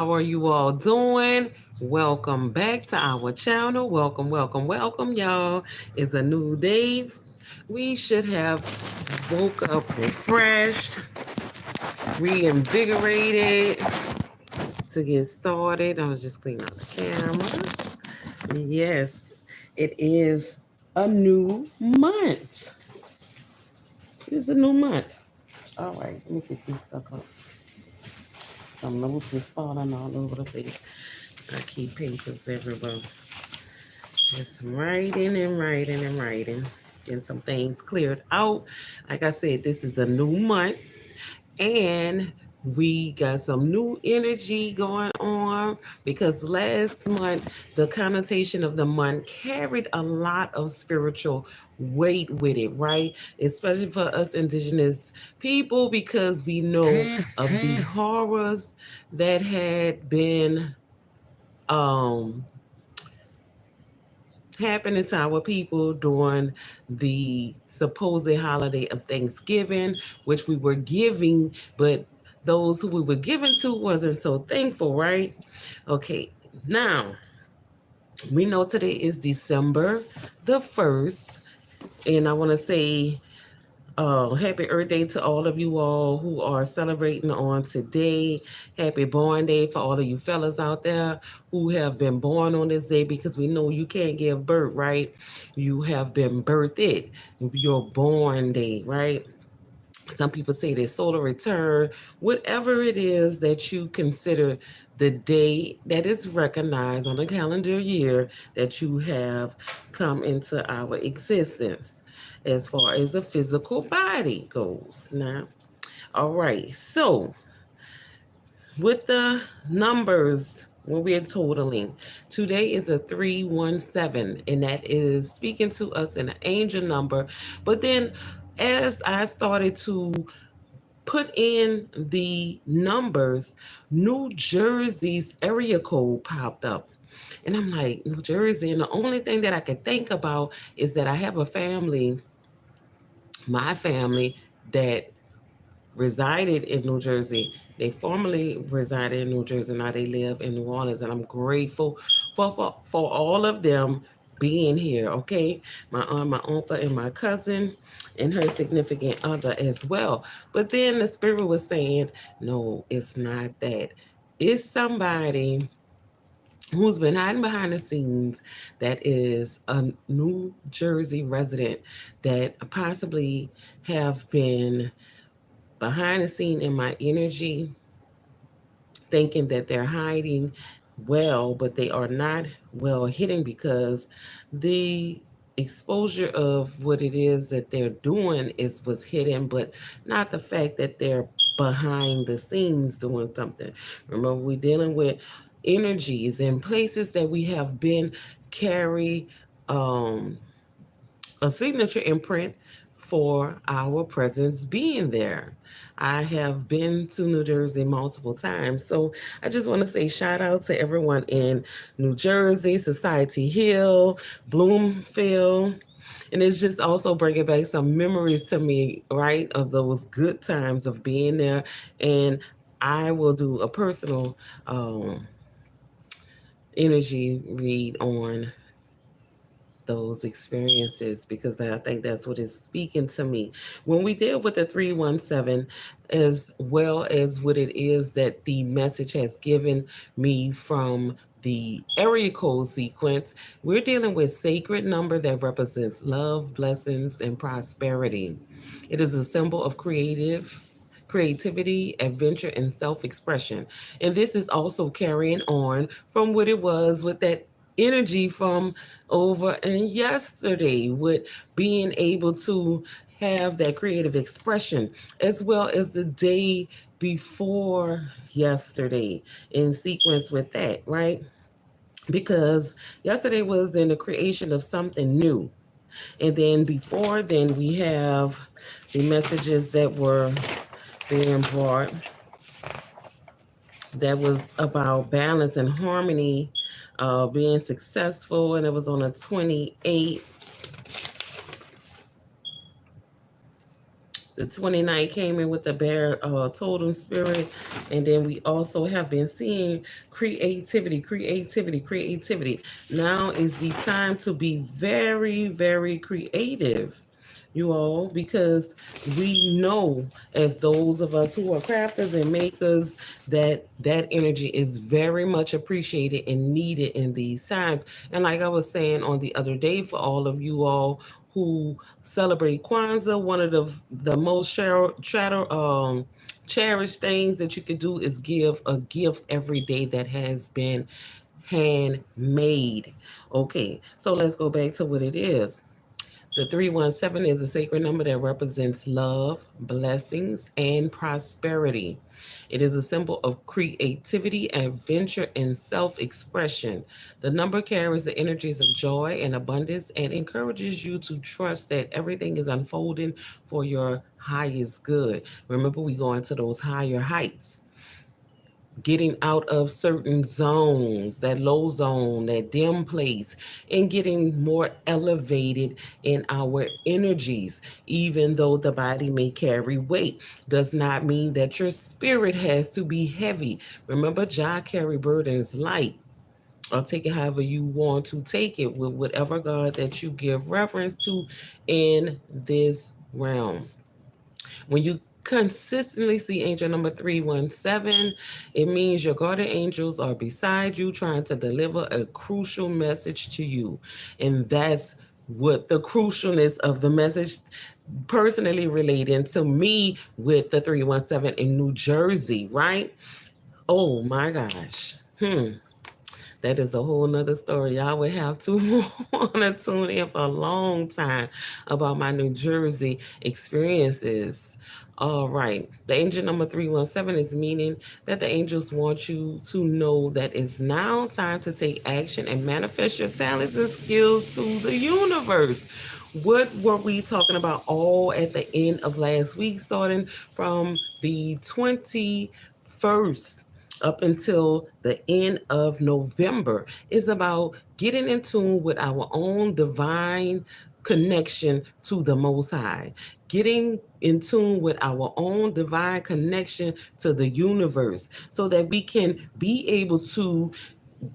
How are you all doing? Welcome back to our channel. Welcome, y'all. It's a new day. We should have woke up refreshed, reinvigorated to get started. I was just cleaning out the camera. Yes, it is a new month. It is a new month. All right, let me get this stuck up. Some notes is falling all over the place. I keep papers everywhere. Just writing. Getting some things cleared out. Like I said, this is a new month and we got some new energy going on because last month the connotation of the month carried a lot of spiritual weight with it, right? Especially for us indigenous people because we know of the horrors that had been um happening to our people during the supposed holiday of Thanksgiving, which we were giving, but those who we were giving to wasn't so thankful, right? Okay, now we know today is December the 1st, and I want to say happy Earth Day to all of you all who are celebrating on today. Happy Born Day for all of you fellas out there who have been born on this day because we know you can't give birth, right? You have been birthed. Your born day, right? Some people say their solar return, whatever it is that you consider the day that is recognized on the calendar year that you have come into our existence as far as the physical body goes. Now, all right, so with the numbers, when we're totaling, today is a 317, and that is speaking to us in an angel number. But then as I started to put in the numbers, New Jersey's area code popped up. And I'm like, New Jersey. And the only thing that I could think about is that I have a family, my family, that resided in New Jersey. They formerly resided in New Jersey. Now they live in New Orleans. And I'm grateful for all of them being here. Okay. My aunt, my uncle, and my cousin and her significant other as well. But then the spirit was saying, no, it's not that. It's somebody who's been hiding behind the scenes that is a New Jersey resident that possibly have been behind the scene in my energy, thinking that they're hiding well, but they are not well hidden because the exposure of what it is that they're doing is what's hidden, but not the fact that they're behind the scenes doing something. Remember, we're dealing with energies and places that we have been carry um a signature imprint for our presence being there. I have been to New Jersey multiple times. So I just want to say shout out to everyone in New Jersey, Society Hill, Bloomfield. And it's just also bringing back some memories to me, right, of those good times of being there. And I will do a personal energy read on those experiences because I think that's what is speaking to me. When we deal with the 317, as well as what it is that the message has given me from the area code sequence, we're dealing with sacred number that represents love, blessings, and prosperity. It is a symbol of creativity, adventure, and self expression. And this is also carrying on from what it was with that energy from over and yesterday, with being able to have that creative expression, as well as the day before yesterday in sequence with that, right? Because yesterday was in the creation of something new. And then before then, we have the messages that were being brought that was about balance and harmony, being successful, and it was on a 28. The 29 came in with the bear totem spirit. And then we also have been seeing creativity, creativity, creativity. Now is the time to be very, very creative, you all, because we know, as those of us who are crafters and makers, that that energy is very much appreciated and needed in these times. And like I was saying on the other day, for all of you all who celebrate Kwanzaa, one of the most cherished things that you could do is give a gift every day that has been handmade. Okay, so let's go back to what it is. The 317 is a sacred number that represents love, blessings, and prosperity. It is a symbol of creativity, adventure, and self expression. The number carries the energies of joy and abundance and encourages you to trust that everything is unfolding for your highest good. Remember, we go into those higher heights, getting out of certain zones, that low zone, that dim place, and getting more elevated in our energies. Even though the body may carry weight, does not mean that your spirit has to be heavy. Remember, Jah carry burdens light. Or take it however you want to take it, with whatever God that you give reference to in this realm. When you consistently see angel number 317, it means your guardian angels are beside you trying to deliver a crucial message to you. And that's what the crucialness of the message personally relating to me with the 317 in New Jersey, right? Oh my gosh. That is a whole nother story. Y'all would have to want to tune in for a long time about my New Jersey experiences. All right. The angel number 317 is meaning that the angels want you to know that it's now time to take action and manifest your talents and skills to the universe. What were we talking about all at the end of last week, starting from the 21st up until the end of November, is about getting in tune with our own divine connection to the Most High, getting in tune with our own divine connection to the universe so that we can be able to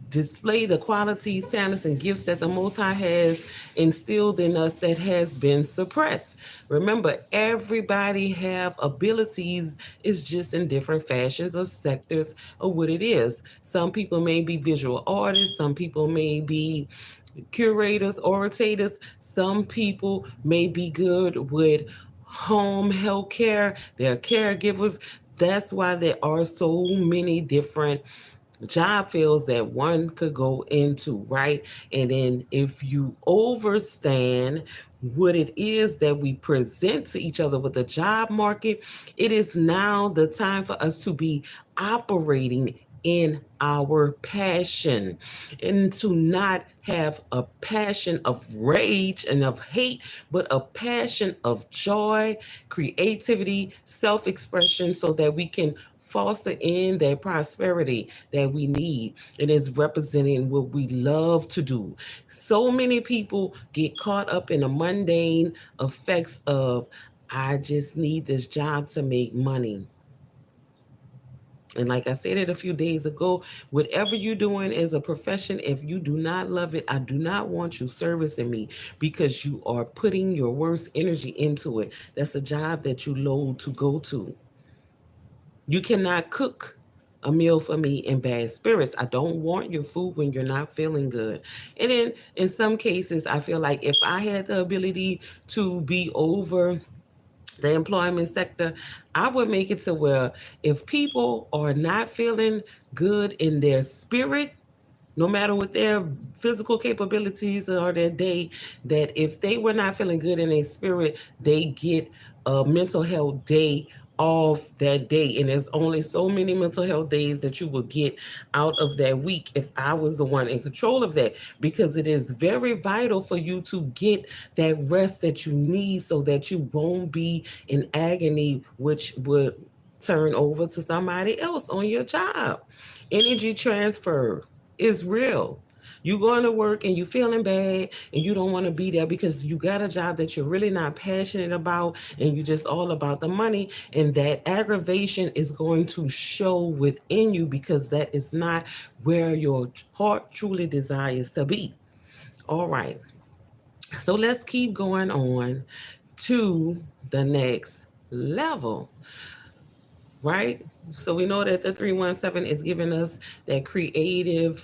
display the qualities, talents, and gifts that the Most High has instilled in us that has been suppressed. Remember, everybody have abilities. It's just in different fashions or sectors of what it is. Some people may be visual artists. Some people may be curators, orators. Some people may be good with home health care. They're caregivers. That's why there are so many different job fields that one could go into, right? And then if you overstand what it is that we present to each other with the job market, it is now the time for us to be operating in our passion and to not have a passion of rage and of hate, but a passion of joy, creativity, self expression, so that we can foster in that prosperity that we need. It is representing what we love to do. So many people get caught up in the mundane effects of, I just need this job to make money. And like I said it a few days ago, whatever you're doing as a profession, if you do not love it, I do not want you servicing me, because you are putting your worst energy into it. That's a job that you loathe to go to. You cannot cook a meal for me in bad spirits. I don't want your food when you're not feeling good. And then in some cases, I feel like if I had the ability to be over the employment sector, I would make it to where if people are not feeling good in their spirit, no matter what their physical capabilities or their day, that if they were not feeling good in their spirit, they get a mental health day off that day. And there's only so many mental health days that you will get out of that week if I was the one in control of that, because it is very vital for you to get that rest that you need so that you won't be in agony, which would turn over to somebody else on your job. Energy transfer is real. You going to work and you feeling bad and you don't want to be there because you got a job that you're really not passionate about and you just all about the money, and that aggravation is going to show within you because that is not where your heart truly desires to be. All right. So let's keep going on to the next level, right? So we know that the 317 is giving us that creativity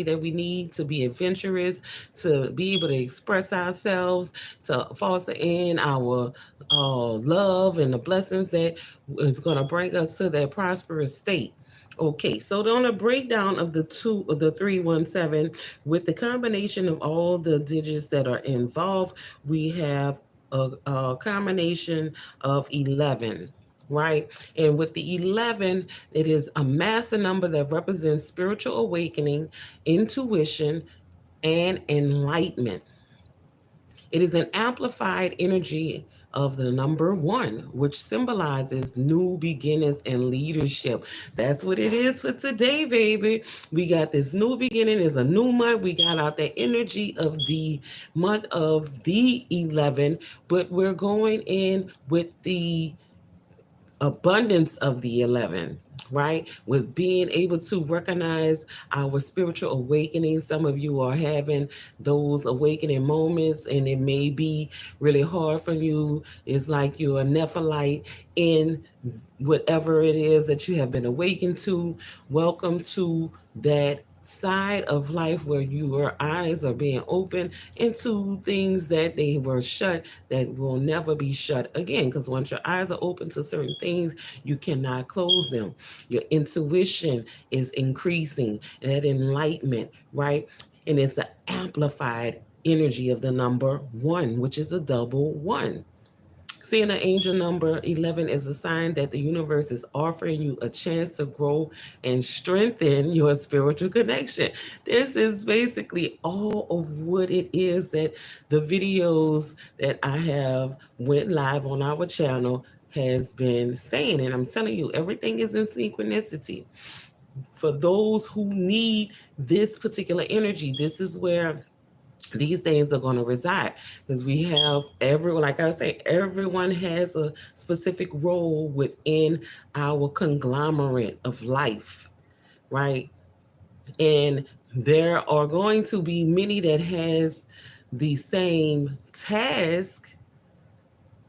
that we need to be adventurous, to be able to express ourselves, to foster in our love and the blessings that is going to bring us to that prosperous state. Okay, so on a breakdown of the 317, with the combination of all the digits that are involved, we have a combination of 11, right? And with the 11, it is a master number that represents spiritual awakening, intuition, and enlightenment. It is an amplified energy of the number one, which symbolizes new beginnings and leadership. That's what it is for today, baby. We got this new beginning. It's a new month. We got out the energy of the month of the 11, but we're going in with the abundance of the 11, right? With being able to recognize our spiritual awakening. Some of you are having those awakening moments, and it may be really hard for you. It's like you're a Nephilim in whatever it is that you have been awakened to. Welcome to that side of life where your eyes are being opened into things that they were shut, that will never be shut again, because once your eyes are open to certain things, you cannot close them. Your intuition is increasing, and that enlightenment, right? And it's an amplified energy of the number one, which is a double one. Seeing an angel number 11 is a sign that the universe is offering you a chance to grow and strengthen your spiritual connection. This is basically all of what it is that the videos that I have went live on our channel has been saying. And I'm telling you, everything is in synchronicity. For those who need this particular energy, this is where these things are going to reside, because we have everyone, like I say, everyone has a specific role within our conglomerate of life, right? And there are going to be many that has the same task,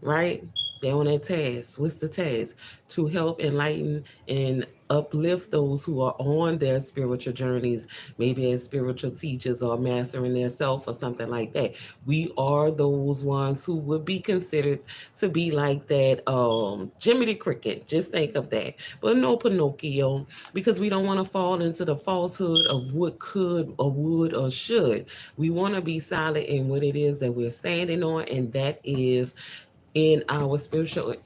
right? They're on that task. What's the task? To help enlighten and uplift those who are on their spiritual journeys, maybe as spiritual teachers or mastering their self or something like that. We are those ones who would be considered to be like that Jimmy the Cricket. Just think of that. But no Pinocchio, because we don't want to fall into the falsehood of what could or would or should. We want to be solid in what it is that we're standing on, and that is in our spiritual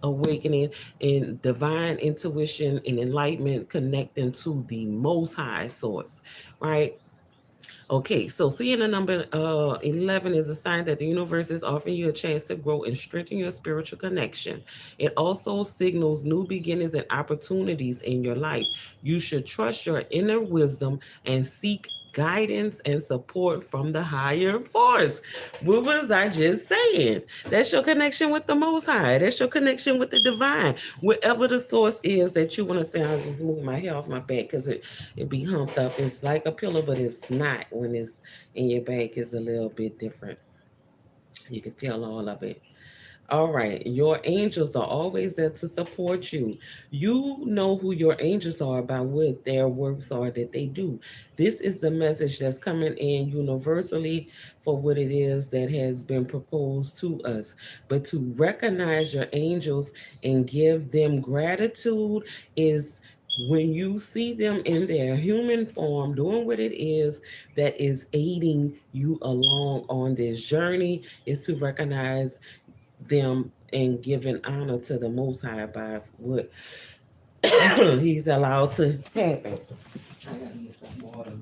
awakening, in divine intuition and enlightenment, connecting to the most high source, right? Okay, so seeing the number 11 is a sign that the universe is offering you a chance to grow and strengthen your spiritual connection. It also signals new beginnings and opportunities in your life. You should trust your inner wisdom and seek guidance and support from the higher force. What was I just saying? That's your connection with the Most High. That's your connection with the divine. Whatever the source is that you want to say, I'll just move my hair off my back because it be humped up. It's like a pillow, but it's not. When it's in your back, it's a little bit different. You can feel all of it. All right, your angels are always there to support you. You know who your angels are by what their works are that they do. This is the message that's coming in universally for what it is that has been proposed to us. But to recognize your angels and give them gratitude is when you see them in their human form doing what it is that is aiding you along on this journey, is to recognize them and giving honor to the Most High by what He's allowed to happen. I gotta get some water.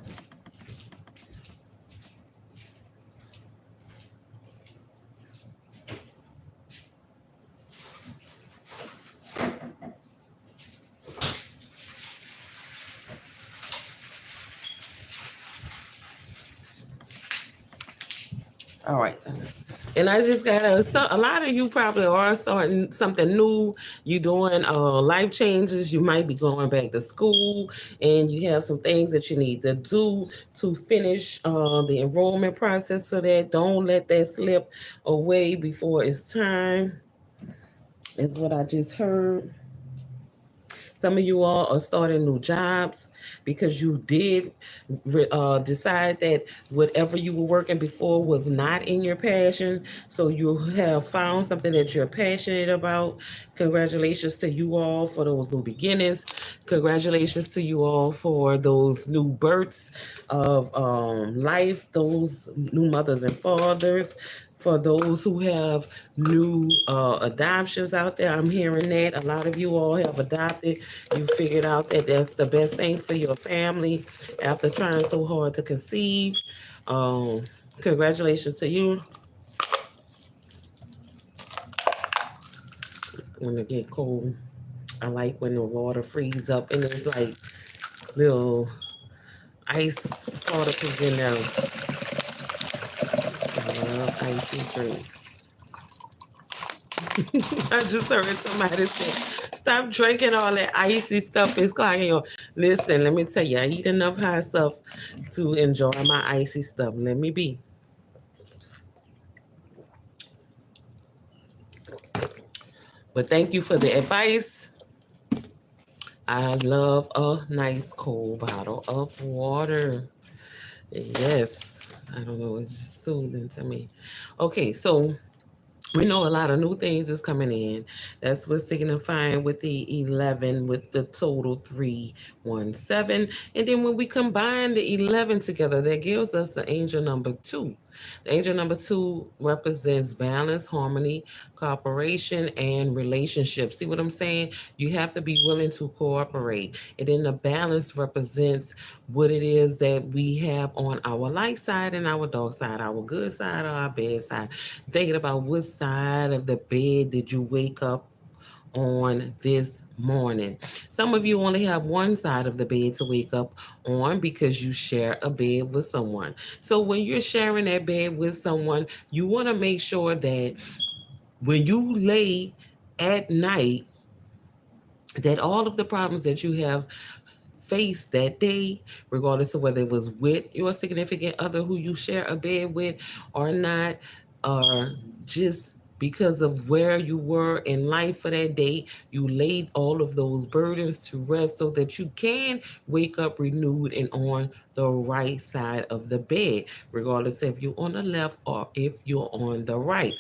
All right. And I just got a lot of you probably are starting something new. You doing life changes. You might be going back to school, and you have some things that you need to do to finish the enrollment process. So that don't let that slip away before it's time. Is what I just heard. Some of you all are starting new jobs because you did decide that whatever you were working before was not in your passion. So you have found something that you're passionate about. Congratulations to you all for those new beginnings. Congratulations to you all for those new births of life, those new mothers and fathers. For those who have new adoptions out there, I'm hearing that a lot of you all have adopted. You figured out that that's the best thing for your family after trying so hard to conceive. Um, Congratulations to you. When it get cold, I like when the water freezes up and there's like little ice particles in there. I love icy drinks. I just heard somebody say, "Stop drinking all that icy stuff. It's clogging your." Listen, let me tell you, I eat enough hot stuff to enjoy my icy stuff. Let me be. But thank you for the advice. I love a nice cold bottle of water. Yes. I don't know. It's just soothing to me. Okay, so we know a lot of new things is coming in. That's what's signifying with the 11 with the total 317. And then when we combine the 11 together, that gives us the angel number 2. The angel number 2 represents balance, harmony, cooperation, and relationship. See what I'm saying? You have to be willing to cooperate. And then the balance represents what it is that we have on our light side and our dark side, our good side or our bad side. Thinking about what side of the bed did you wake up on this morning. Some of you only have one side of the bed to wake up on because you share a bed with someone. So when you're sharing that bed with someone, you want to make sure that when you lay at night, that all of the problems that you have faced that day, regardless of whether it was with your significant other who you share a bed with or not, or just because of where you were in life for that day, you laid all of those burdens to rest so that you can wake up renewed and on the right side of the bed, regardless if you're on the left or if you're on the right.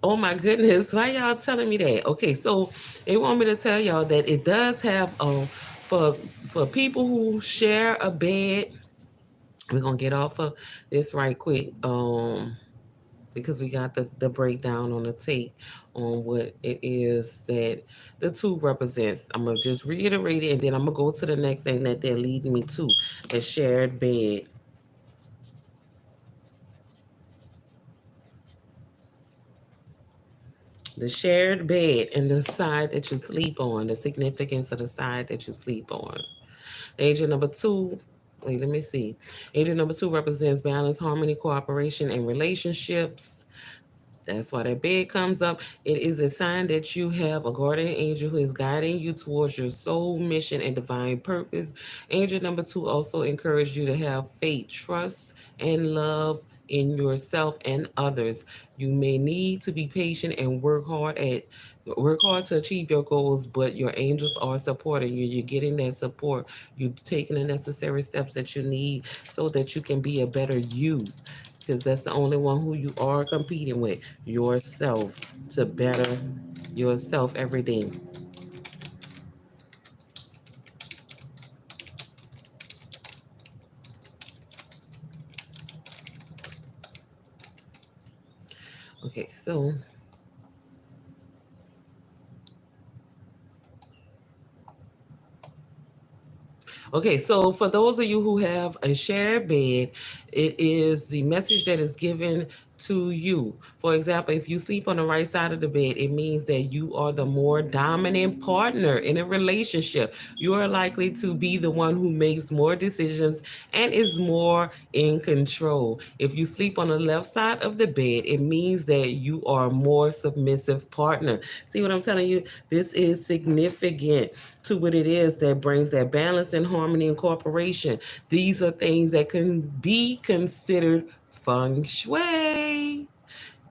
Oh my goodness, why y'all telling me that? Okay, so they want me to tell y'all that it does have for for people who share a bed. We're gonna get off of this right quick. Because we got the breakdown on the tape on what it is that the 2 represents. I'm gonna just reiterate it and then I'm gonna go to the next thing that they're leading me to, the shared bed. The shared bed and the side that you sleep on, the significance of the side that you sleep on. Angel number 2, wait, let me see. Angel number 2 represents balance, harmony, cooperation, and relationships. That's why that bed comes up. It is a sign that you have a guardian angel who is guiding you towards your soul mission and divine purpose. Angel number 2 also encourages you to have faith, trust, and love in yourself and others. You may need to be patient and work hard to achieve your goals, but your angels are supporting you. You're getting that support. You're taking the necessary steps that you need so that you can be a better you, because that's the only one who you are competing with, yourself, to better yourself every day. Okay, so for those of you who have a shared bed, it is the message that is given to you. For example, if you sleep on the right side of the bed, it means that you are the more dominant partner in a relationship. You are likely to be the one who makes more decisions and is more in control. If you sleep on the left side of the bed, it means that you are a more submissive partner. See what I'm telling you? This is significant to what it is that brings that balance and harmony and cooperation. These are things that can be considered feng shui.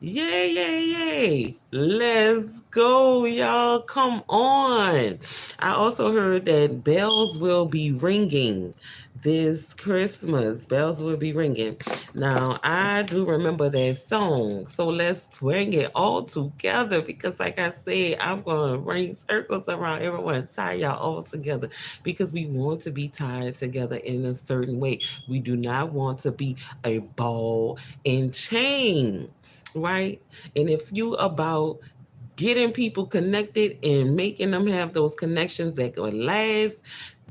Yay, yay, yay. Let's go, y'all. Come on. I also heard that bells will be ringing this Christmas. Bells will be ringing. Now, I do remember that song. So let's bring it all together because, like I said, I'm going to ring circles around everyone, tie y'all all together because we want to be tied together in a certain way. We do not want to be a ball and chain, right? And if you about getting people connected and making them have those connections that will last,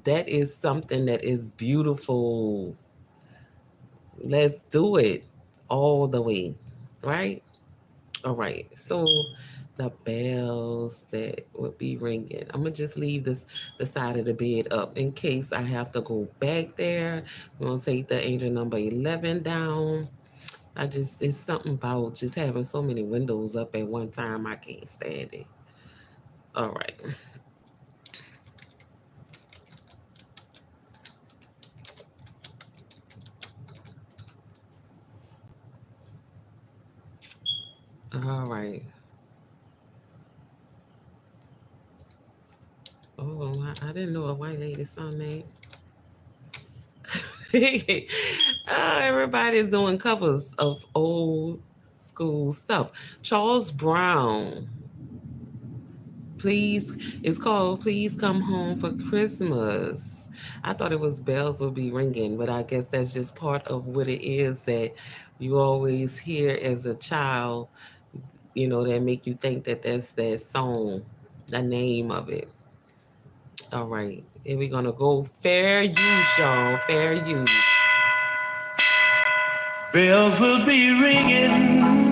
that is something that is beautiful. Let's do it all the way, right? All right. So the bells that would be ringing. I'm gonna just leave this the side of the bed up in case I have to go back there. We're gonna take the angel number 11 down. It's something about just having so many windows up at one time. I can't stand it. All right. All right. Oh, I didn't know a white lady song name. Everybody's doing covers of old school stuff. Charles Brown, please, it's called Please Come Home for Christmas. I thought it was bells would be ringing, but I guess that's just part of what it is that you always hear as a child, that make you think that that's that song, the name of it. All right, and we're gonna go fair use, y'all. Fair use. Bells will be ringing,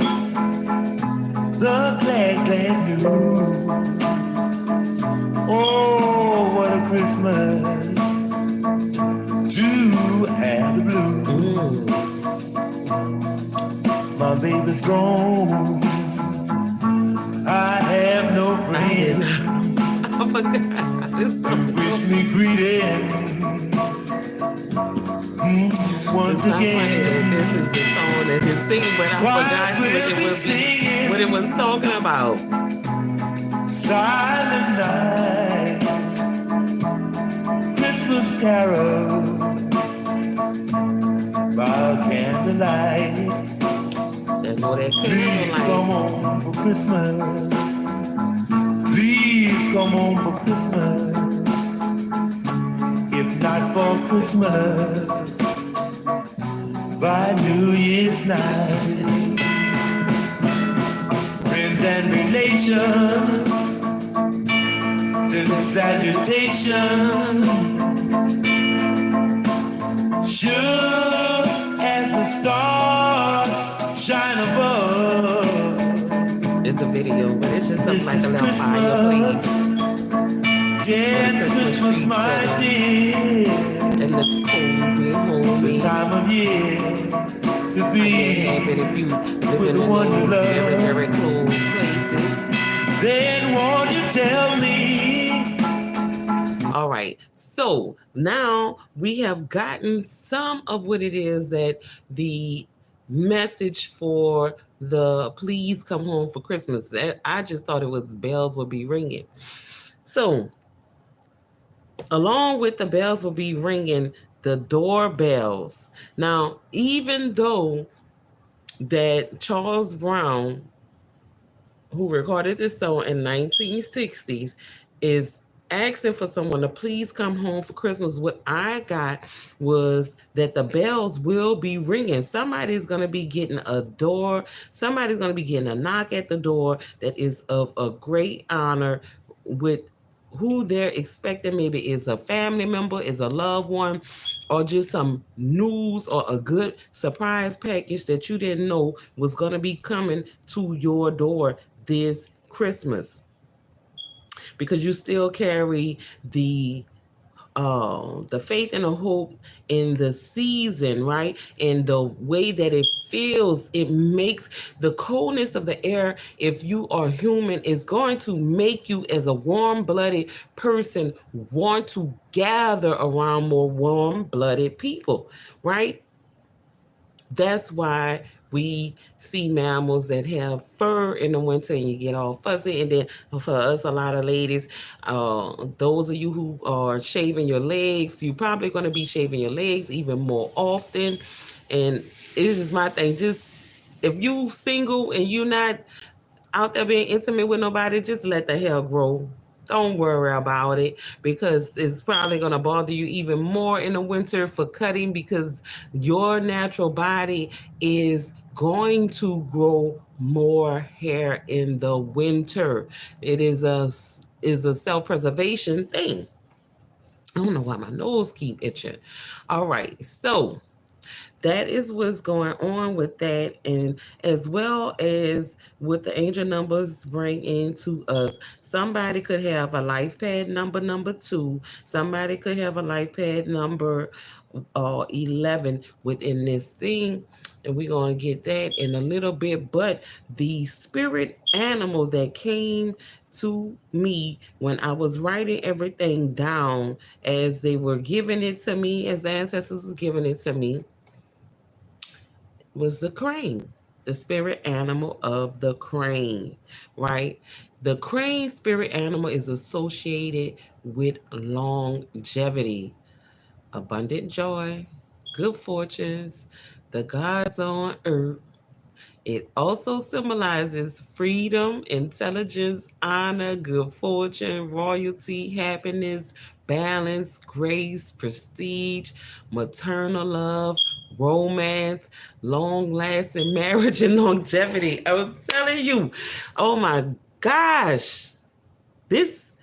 the glad, glad news. Oh, what a Christmas to have the blues. My baby's gone, I have no friend. I forgot this song. Wish me greeting. Once It's not again. funny that this is the song that he's singing, but I forgot what it was talking about. Silent night, Christmas carol by candlelight. There's no that Please come candlelight. on for Christmas. Please come on for Christmas. If not for Christmas, by New Year's night, friends and relations, since salutations, sure as the stars shine above. It's a video, but it's just something like a little fireplace. Yes, Christmas, my dear. It looks cozy, homey. The time of year to be I can't have it if you live in those very cold places. Then won't you tell me? All right. So now we have gotten some of what it is that the message for the Please Come Home for Christmas. I just thought it was bells would be ringing. So along with the bells will be ringing the doorbells. Now, even though that Charles Brown, who recorded this song in 1960s, is asking for someone to please come home for Christmas, what I got was that the bells will be ringing. Somebody's going to be getting a door. Somebody's going to be getting a knock at the door that is of a great honor with who they're expecting. Maybe is a family member, is a loved one, or just some news or a good surprise package that you didn't know was going to be coming to your door this Christmas, because you still carry the faith and the hope in the season, right? And the way that it feels, it makes the coldness of the air, if you are human, is going to make you, as a warm-blooded person, want to gather around more warm-blooded people, right? That's why we see mammals that have fur in the winter and you get all fuzzy. And then for us, a lot of ladies, those of you who are shaving your legs, you're probably going to be shaving your legs even more often. And it's just my thing. Just if you single and you're not out there being intimate with nobody, just let the hair grow. Don't worry about it, because it's probably going to bother you even more in the winter for cutting, because your natural body is going to grow more hair in the winter. It is a self-preservation thing. I don't know why my nose keep itching. All right. So, that is what's going on with that, and as well as what the angel numbers bring into us. Somebody could have a life pad number 2. Somebody could have a life pad number 11 within this thing, and we're going to get that in a little bit. But the spirit animal that came to me when I was writing everything down, as they were giving it to me, as the ancestors was giving it to me, was the crane, the spirit animal of the crane, right? The crane spirit animal is associated with longevity, abundant joy, good fortunes, the gods on earth. It also symbolizes freedom, intelligence, honor, good fortune, royalty, happiness, balance, grace, prestige, maternal love, romance, long lasting marriage, and longevity. I was telling you, oh my gosh, this,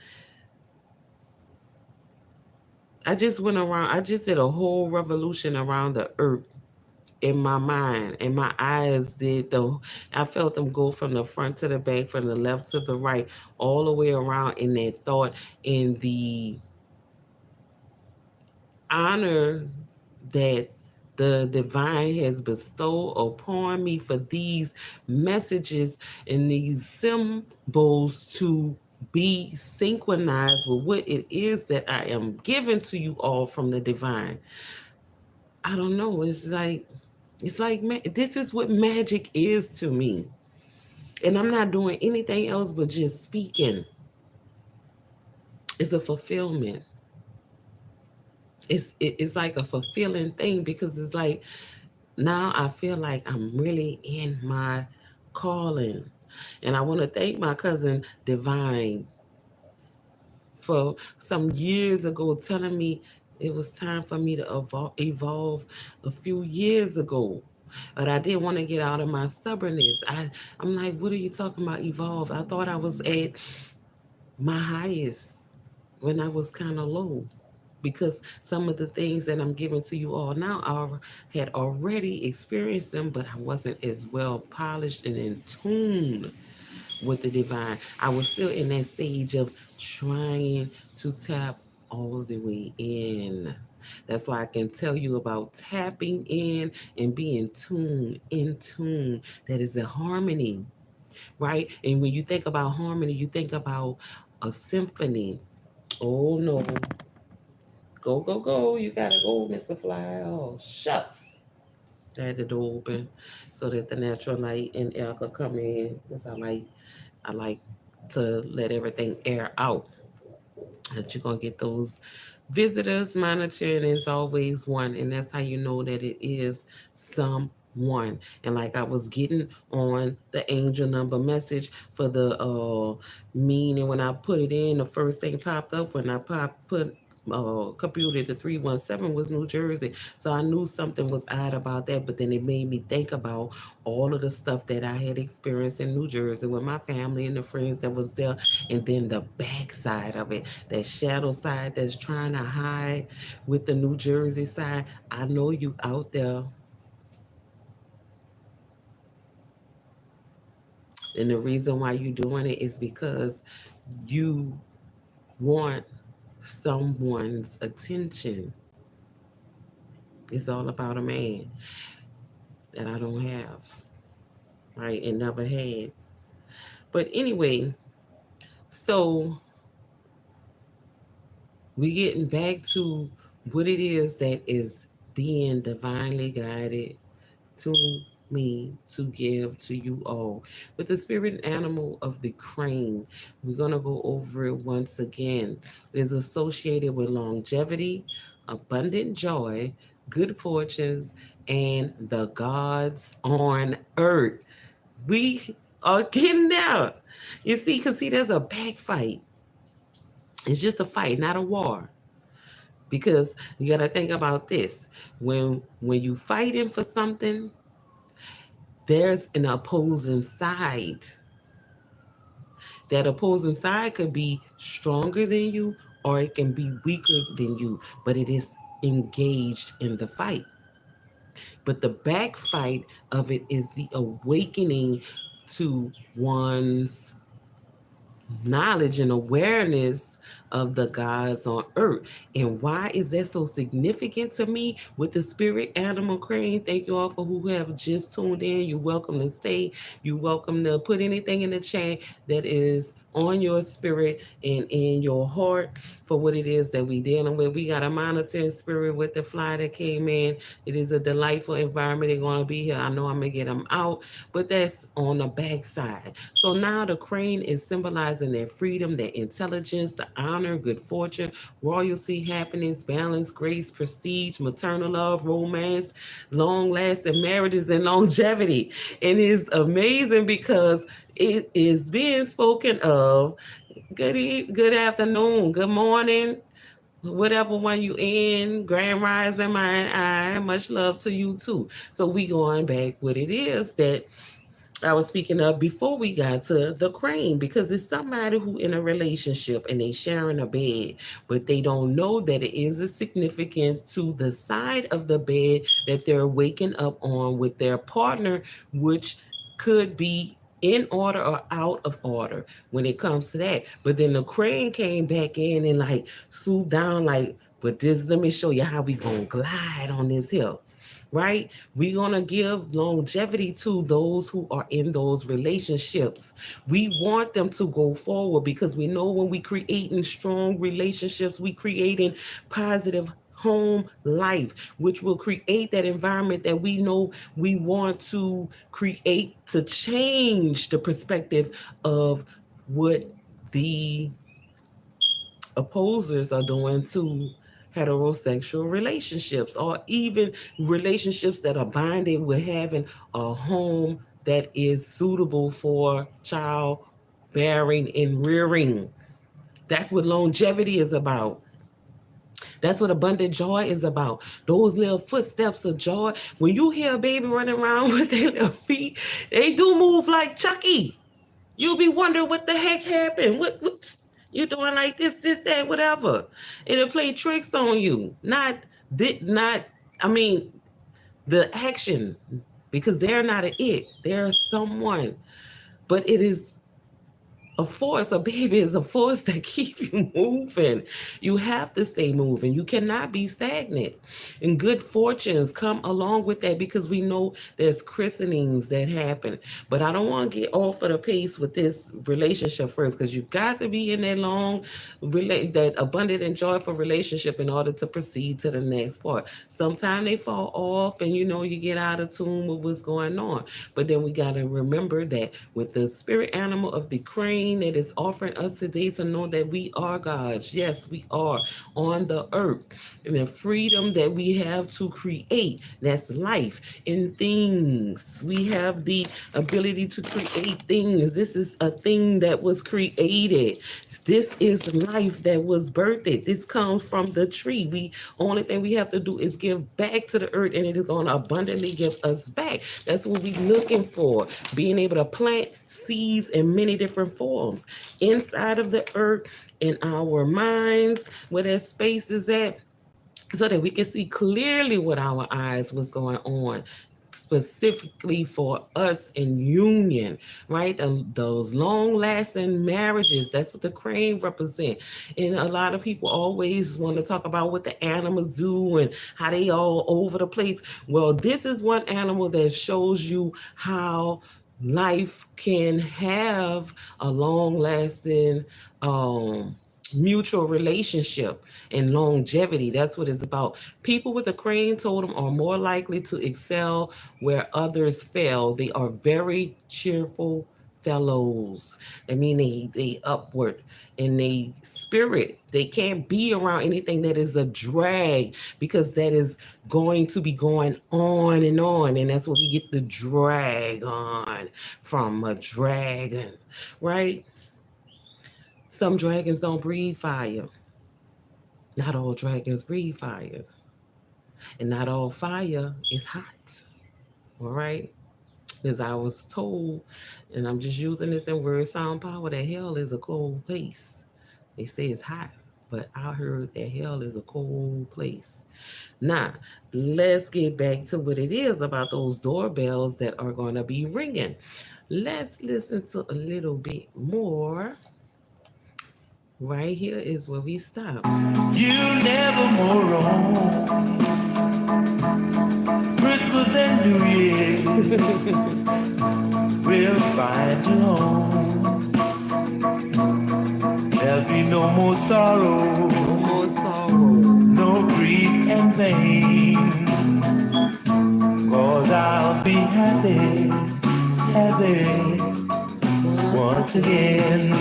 I just went around, I just did a whole revolution around the earth in my mind, and my eyes did though. I felt them go from the front to the back, from the left to the right, all the way around in that thought, in the honor that the divine has bestowed upon me for these messages and these symbols to be synchronized with what it is that I am giving to you all from the divine. I don't know. It's like this is what magic is to me. And I'm not doing anything else but just speaking. It's a fulfillment. It's like a fulfilling thing, because it's like now I feel like I'm really in my calling. And I want to thank my cousin Divine for some years ago telling me it was time for me to evolve a few years ago. But I didn't want to get out of my stubbornness. I'm like, what are you talking about, evolve? I thought I was at my highest when I was kind of low, because some of the things that I'm giving to you all now, I had already experienced them, but I wasn't as well polished and in tune with the divine. I was still in that stage of trying to tap all the way in. That's why I can tell you about tapping in and being tuned, in tune. That is a harmony, right? And when you think about harmony, you think about a symphony. Oh no. Go, go, go. You gotta go, Mr. Fly. Oh, shucks. I had the door open so that the natural light and air could come in. Because I like to let everything air out. That you're gonna get those visitors monitored, and it's always one, and that's how you know that it is someone. And like I was getting on the angel number message for the meaning, when I put it in, the first thing popped up when I put computer, the 317 was New Jersey. So I knew something was odd about that. But then it made me think about all of the stuff that I had experienced in New Jersey with my family and the friends that was there. And then the backside of it, that shadow side that's trying to hide with the New Jersey side. I know you out there. And the reason why you doing it is because you want someone's attention. It's all about a man that I don't have, right? And never had. But anyway, so we getting back to what it is that is being divinely guided to me to give to you all. With the spirit animal of the crane, we're going to go over it once again. It is associated with longevity, abundant joy, good fortunes, and the gods on earth. We are getting there. You see, because see, there's a back fight. It's just a fight, not a war. Because you got to think about this. When you fighting for something, there's an opposing side. That opposing side could be stronger than you or it can be weaker than you, but it is engaged in the fight. But the backfight of it is the awakening to one's knowledge and awareness of the gods on earth. And why is that so significant to me with the spirit animal crane? Thank you all for who have just tuned in. You're welcome to stay. You're welcome to put anything in the chat that is on your spirit and in your heart for what it is that we dealing with. We got a monitoring spirit with the fly that came in. It is a delightful environment. They're going to be here. I know I'm going to get them out, but that's on the backside. So now the crane is symbolizing their freedom, their intelligence, the honor, good fortune, royalty, happiness, balance, grace, prestige, maternal love, romance, long lasting marriages, and longevity. And it's amazing because it is being spoken of. Good afternoon, good morning, whatever one you in, grand rising, mine, I, much love to you too. So we going back what it is that I was speaking of before we got to the crane, because it's somebody who in a relationship and they sharing a bed, but they don't know that it is a significance to the side of the bed that they're waking up on with their partner, which could be in order or out of order when it comes to that. But then the crane came back in and like swooped down like, but this, let me show you how we gonna glide on this hill, right? We're going to give longevity to those who are in those relationships. We want them to go forward because we know when we creating strong relationships, we creating positive home life, which will create that environment that we know we want to create to change the perspective of what the opposers are doing to heterosexual relationships or even relationships that are binded with having a home that is suitable for child bearing and rearing. That's what longevity is about. That's what abundant joy is about. Those little footsteps of joy. When you hear a baby running around with their little feet, they do move like Chucky. You'll be wondering what the heck happened. What you're doing like this, that, whatever. It'll play tricks on you. Not. I mean, the action, because they're not a it. They're someone, but it is a force. A baby is a force that keep you moving. You have to stay moving. You cannot be stagnant. And good fortunes come along with that because we know there's christenings that happen. But I don't want to get off of the pace with this relationship first, because you got to be in that that abundant and joyful relationship in order to proceed to the next part. Sometimes they fall off and you get out of tune with what's going on. But then we got to remember that with the spirit animal of the crane, refrain that is offering us today to know that we are God's. Yes, we are on the earth. And the freedom that we have to create, that's life in things. We have the ability to create things. This is a thing that was created. This is life that was birthed. This comes from the tree. We only thing we have to do is give back to the earth, and it is going to abundantly give us back. That's what we're looking for. Being able to plant seeds in many different forms inside of the earth, in our minds, where that space is at, so that we can see clearly what our eyes was going on, specifically for us in union, right? And those long-lasting marriages, that's what the crane represent. And a lot of people always want to talk about what the animals do and how they all over the place. Well, this is one animal that shows you how life can have a long-lasting mutual relationship and longevity. That's what it's about. People with a crane totem are more likely to excel where others fail. They are very cheerful fellows. I mean, they upward in they spirit. They can't be around anything that is a drag, because that is going to be going on, and that's what we get the drag on from, a dragon, right? Some dragons don't breathe fire. Not all dragons breathe fire. And not all fire is hot. All right? As I was told, and I'm just using this in word sound power, that hell is a cold place. They say it's hot, but I heard that hell is a cold place. Now, let's get back to what it is about those doorbells that are going to be ringing. Let's listen to a little bit more. Right here is where we stop. You never more wrong. Christmas and New Year will find you home. There'll be no more sorrow, No more sorrow. no grief and pain. 'Cause I'll be happy, happy once again.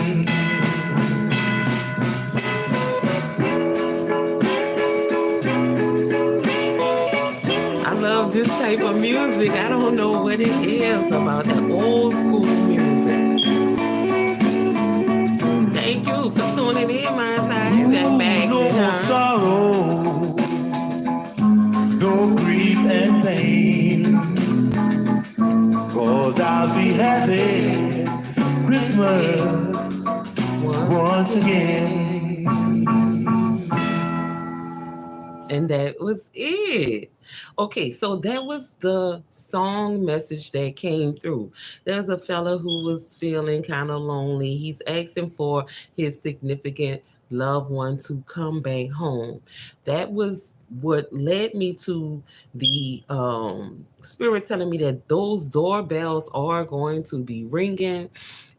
Love this type of music. I don't know what it is about that old school music. Thank you for tuning in, my side. That back. No more sorrow, no grief and pain. 'Cause I'll be happy Christmas once again. And that was it. Okay, so that was the song message that came through. There's a fella who was feeling kind of lonely. He's asking for his significant loved one to come back home. That was what led me to the spirit telling me that those doorbells are going to be ringing.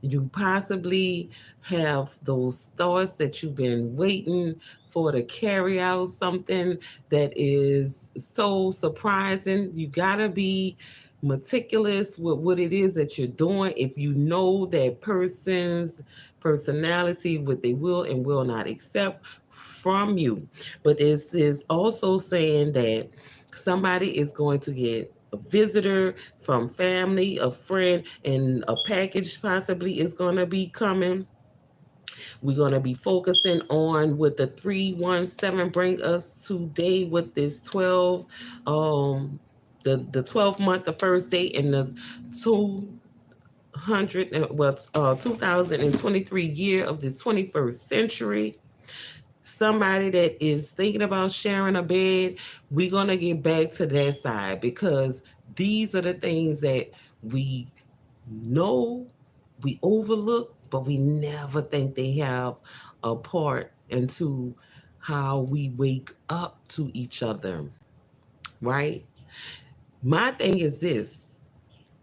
You possibly have those thoughts that you've been waiting for to carry out something that is so surprising. You gotta be meticulous with what it is that you're doing. If you know that person's personality, what they will and will not accept from you. But this is also saying that somebody is going to get a visitor from family, a friend, and a package possibly is going to be coming. We're going to be focusing on what the 317 bring us today with this 12, the 12th month, the first day, and the 2023 year of this 21st century. Somebody that is thinking about sharing a bed, we're going to get back to that side, because these are the things that we know, we overlook, but we never think they have a part into how we wake up to each other, right? My thing is this: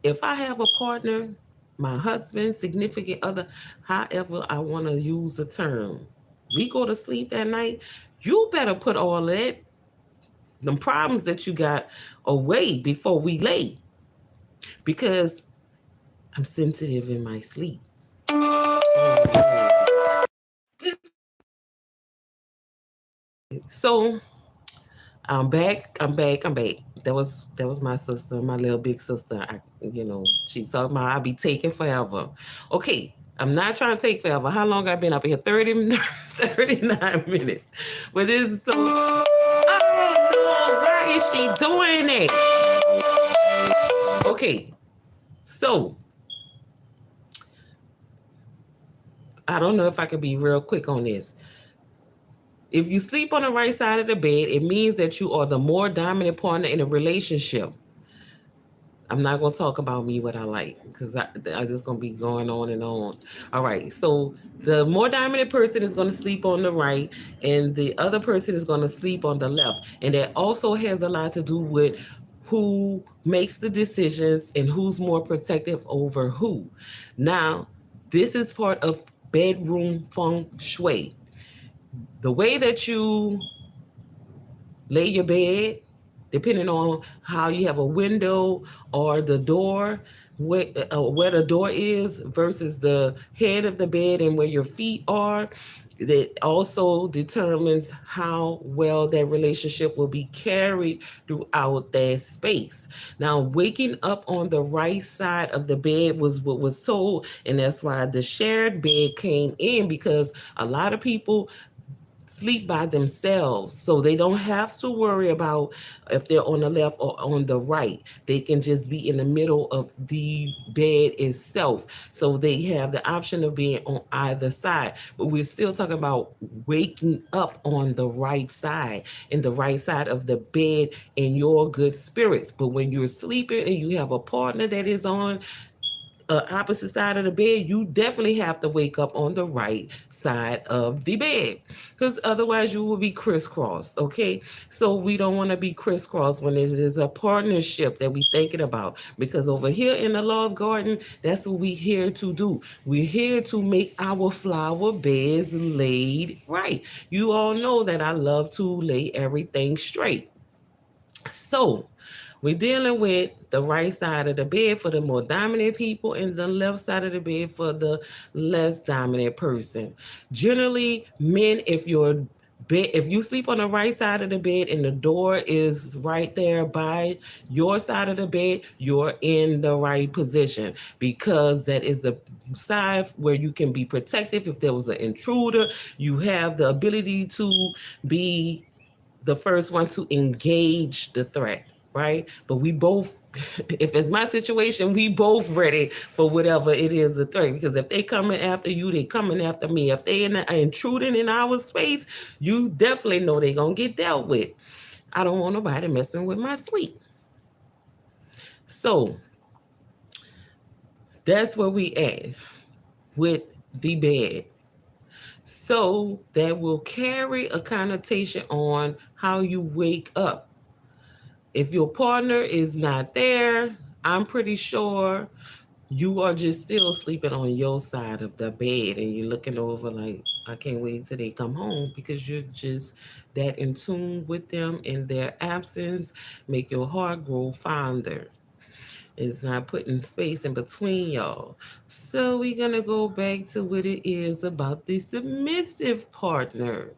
if I have a partner, my husband, significant other, however I want to use the term, we go to sleep at night, you better put all of that, the problems that you got, away before we lay, because I'm sensitive in my sleep. So I'm back. I'm back. I'm back. That was my sister, my little big sister. She talking about I'll be taking forever. Okay, I'm not trying to take forever. How long I been up here? 39 minutes. But this is so. Oh no! Why is she doing it? Okay, so I don't know if I could be real quick on this. If you sleep on the right side of the bed, it means that you are the more dominant partner in a relationship. I'm not going to talk about me what I like because I just going to be going on and on. All right. So the more dominant person is going to sleep on the right, and the other person is going to sleep on the left. And that also has a lot to do with who makes the decisions and who's more protective over who. Now, this is part of bedroom feng shui. The way that you lay your bed, depending on how you have a window or the door, where the door is versus the head of the bed and where your feet are. That also determines how well that relationship will be carried throughout that space. Now, waking up on the right side of the bed was what was told, and that's why the shared bed came in because a lot of people sleep by themselves, so they don't have to worry about if they're on the left or on the right. They can just be in the middle of the bed itself, so they have the option of being on either side. But we're still talking about waking up on the right side, in the right side of the bed, in your good spirits. But when you're sleeping and you have a partner that is on opposite side of the bed, you definitely have to wake up on the right side of the bed because otherwise you will be crisscrossed. Okay, so we don't want to be crisscrossed when there's a partnership that we thinking about, because over here in the Love Garden, that's what we here to do. We're here to make our flower beds laid right. You all know that I love to lay everything straight. So we're dealing with the right side of the bed for the more dominant people and the left side of the bed for the less dominant person. Generally, men, if you sleep on the right side of the bed and the door is right there by your side of the bed, you're in the right position, because that is the side where you can be protective if there was an intruder. You have the ability to be the first one to engage the threat, right? But we both, if it's my situation, we both ready for whatever it is a threat. Because if they coming after you, they coming after me. If they intruding in our space, you definitely know they gonna get dealt with. I don't want nobody messing with my sleep. So that's where we at with the bed. So that will carry a connotation on how you wake up. If your partner is not there, I'm pretty sure you are just still sleeping on your side of the bed and you're looking over like, I can't wait till they come home, because you're just that in tune with them, and their absence make your heart grow fonder. It's not putting space in between y'all. So we're gonna go back to what it is about the submissive partner.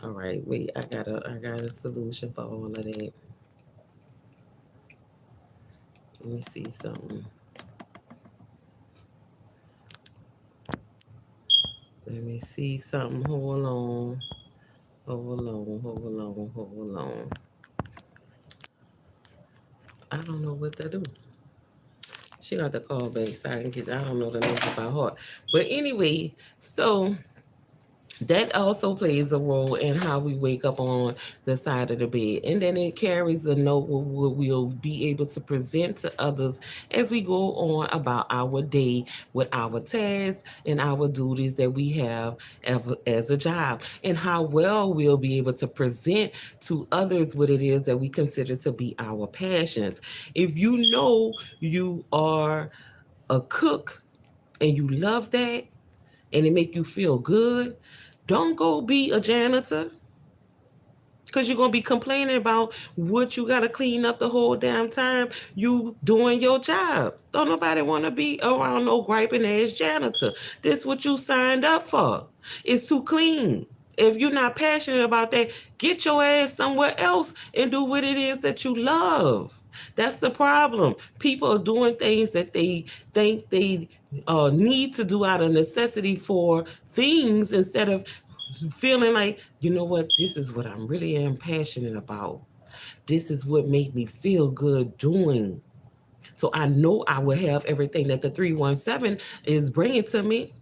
All right, wait, I got a solution for all of that. Let me see something. Let me see something. Hold on. Hold on. Hold on. Hold on. I don't know what to do. She got to call back so I can get. I don't know the number by heart. But anyway, so that also plays a role in how we wake up on the side of the bed. And then it carries a note what we'll be able to present to others as we go on about our day with our tasks and our duties that we have as a job, and how well we'll be able to present to others what it is that we consider to be our passions. If you know you are a cook and you love that and it make you feel good, don't go be a janitor. Because you're going to be complaining about what you got to clean up the whole damn time you doing your job. Don't nobody want to be around no griping ass janitor. This what you signed up for. It's to clean. If you're not passionate about that, get your ass somewhere else and do what it is that you love. That's the problem. People are doing things that they think they need to do out of necessity for things instead of feeling like, you know what, this is what I'm really am passionate about. This is what made me feel good doing. So I know I will have everything that the 317 is bringing to me.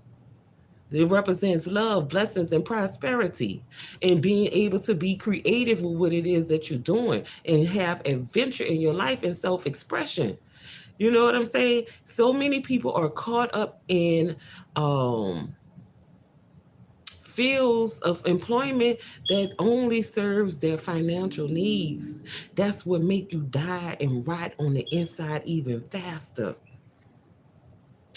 It represents love, blessings, and prosperity, and being able to be creative with what it is that you're doing and have adventure in your life and self expression. You know what I'm saying? So many people are caught up in fields of employment that only serves their financial needs. That's what make you die and rot on the inside even faster.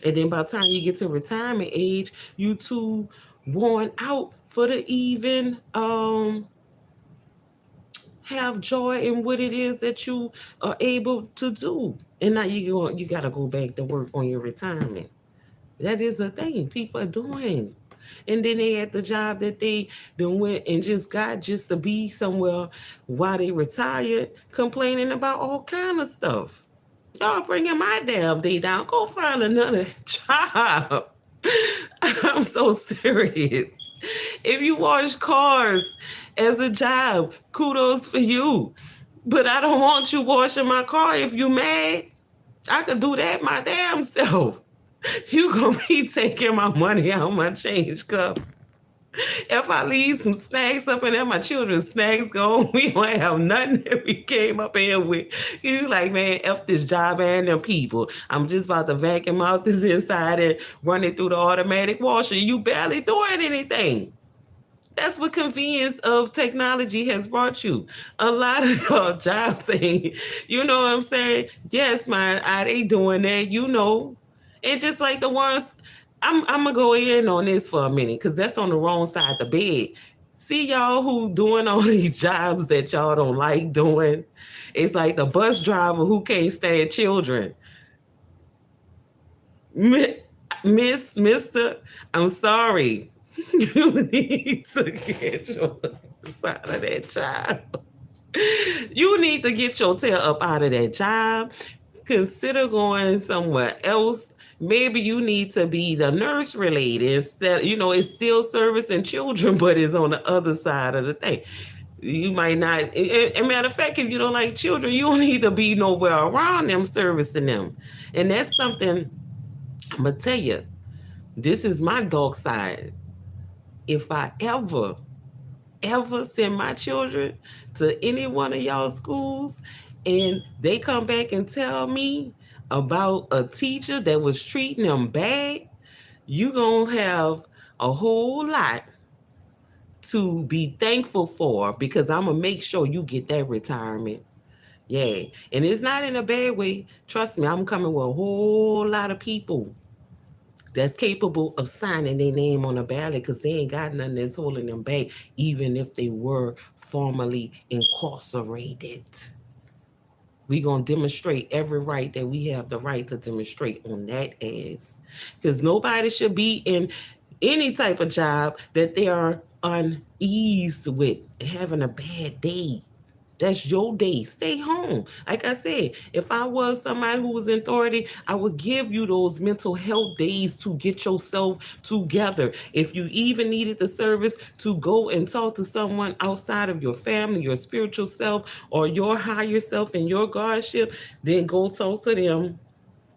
And then by the time you get to retirement age, you too worn out for the even have joy in what it is that you are able to do. And now you gotta go back to work on your retirement. That is a thing people are doing. And then they at the job that they done went and just got just to be somewhere while they retired, complaining about all kind of stuff. Y'all bringing my damn day down. Go find another job. I'm so serious. If you wash cars as a job, kudos for you. But I don't want you washing my car if you mad. I could do that my damn self. You gonna be taking my money out of my change cup. If I leave some snacks up in there, my children's snacks gone, we don't have nothing that we came up in here with. You like, man, F this job and them people. I'm just about to vacuum out this inside and run it through the automatic washer. You barely doing anything. That's what convenience of technology has brought you. A lot of your jobs saying, you know what I'm saying? Yes, man, are they doing that? You know. And just like the ones, I'm gonna go in on this for a minute because that's on the wrong side of the bed. See y'all who doing all these jobs that y'all don't like doing. It's like the bus driver who can't stand children. Mister, I'm sorry. You need to get your out of that job. You need to get your tail up out of that job. Consider going somewhere else. Maybe you need to be the nurse related instead. You know, it's still servicing children, but it's on the other side of the thing. You might not. A matter of fact, if you don't like children, you don't need to be nowhere around them servicing them. And that's something I'm gonna tell you. This is my dark side. If I ever send my children to any one of y'all schools and they come back and tell me about a teacher that was treating them bad, you gonna have a whole lot to be thankful for because I'm gonna make sure you get that retirement. Yeah. And it's not in a bad way. Trust me, I'm coming with a whole lot of people that's capable of signing their name on a ballot because they ain't got nothing that's holding them back, even if they were formerly incarcerated. We gonna demonstrate every right that we have the right to demonstrate on that ass. Because nobody should be in any type of job that they are uneased with, having a bad day. That's your day. Stay home. Like I said, if I was somebody who was in authority, I would give you those mental health days to get yourself together. If you even needed the service to go and talk to someone outside of your family, your spiritual self, or your higher self and your godship, then go talk to them.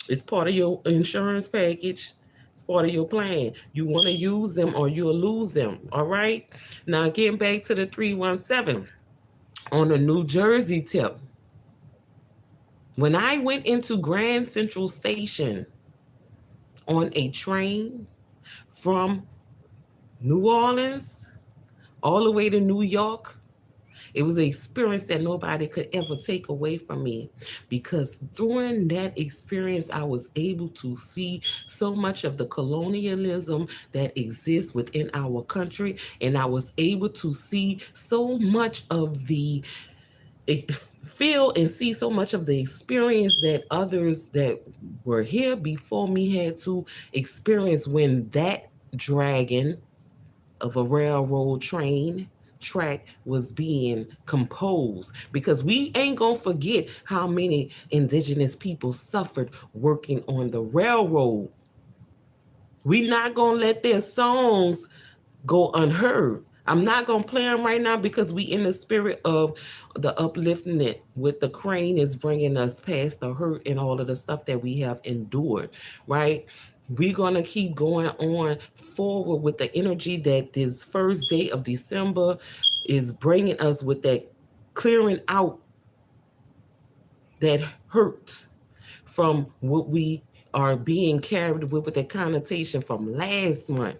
It's part of your insurance package. It's part of your plan. You want to use them or you'll lose them. All right. Now, getting back to the 317. On a New Jersey tip, when I went into Grand Central Station on a train from New Orleans all the way to New York, It was an experience that nobody could ever take away from me, because during that experience, I was able to see so much of the colonialism that exists within our country, and I was able to see so much of the feel and see so much of the experience that others that were here before me had to experience when that dragon of a railroad train track was being composed, because we ain't gonna forget how many indigenous people suffered working on the railroad. We not gonna let their songs go unheard. I'm not gonna play them right now because we in the spirit of the uplifting it with the crane is bringing us past the hurt and all of the stuff that we have endured, right? We're gonna keep going on forward with the energy that this first day of December is bringing us, with that clearing out that hurts from what we are being carried with the connotation from last month,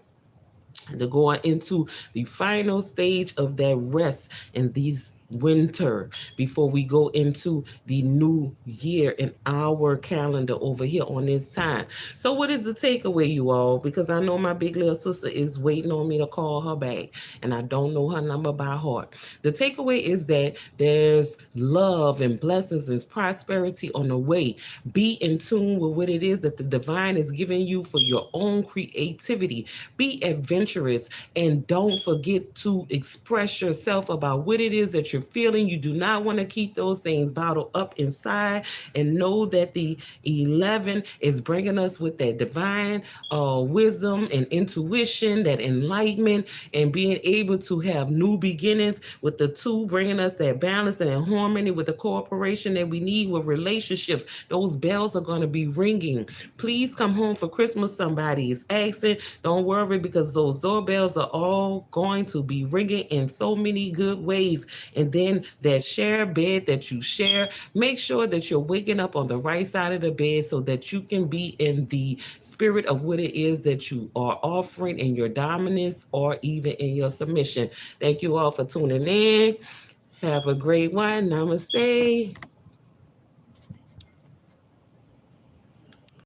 to going into the final stage of that rest in these winter before we go into the new year in our calendar over here on this time. So what is the takeaway, you all? Because I know my big little sister is waiting on me to call her back, and I don't know her number by heart. The takeaway is that there's love and blessings and prosperity on the way. Be in tune with what it is that the divine is giving you for your own creativity. Be adventurous, and don't forget to express yourself about what it is that you're feeling. You do not want to keep those things bottled up inside, and know that the 11 is bringing us with that divine wisdom and intuition, that enlightenment, and being able to have new beginnings, with the 2 bringing us that balance and that harmony with the cooperation that we need with relationships. Those bells are going to be ringing. Please come home for Christmas. Somebody is asking. Don't worry, because those doorbells are all going to be ringing in so many good ways. And then that share bed that you share, make sure that you're waking up on the right side of the bed so that you can be in the spirit of what it is that you are offering in your dominance or even in your submission. Thank you all for tuning in. Have a great one. Namaste.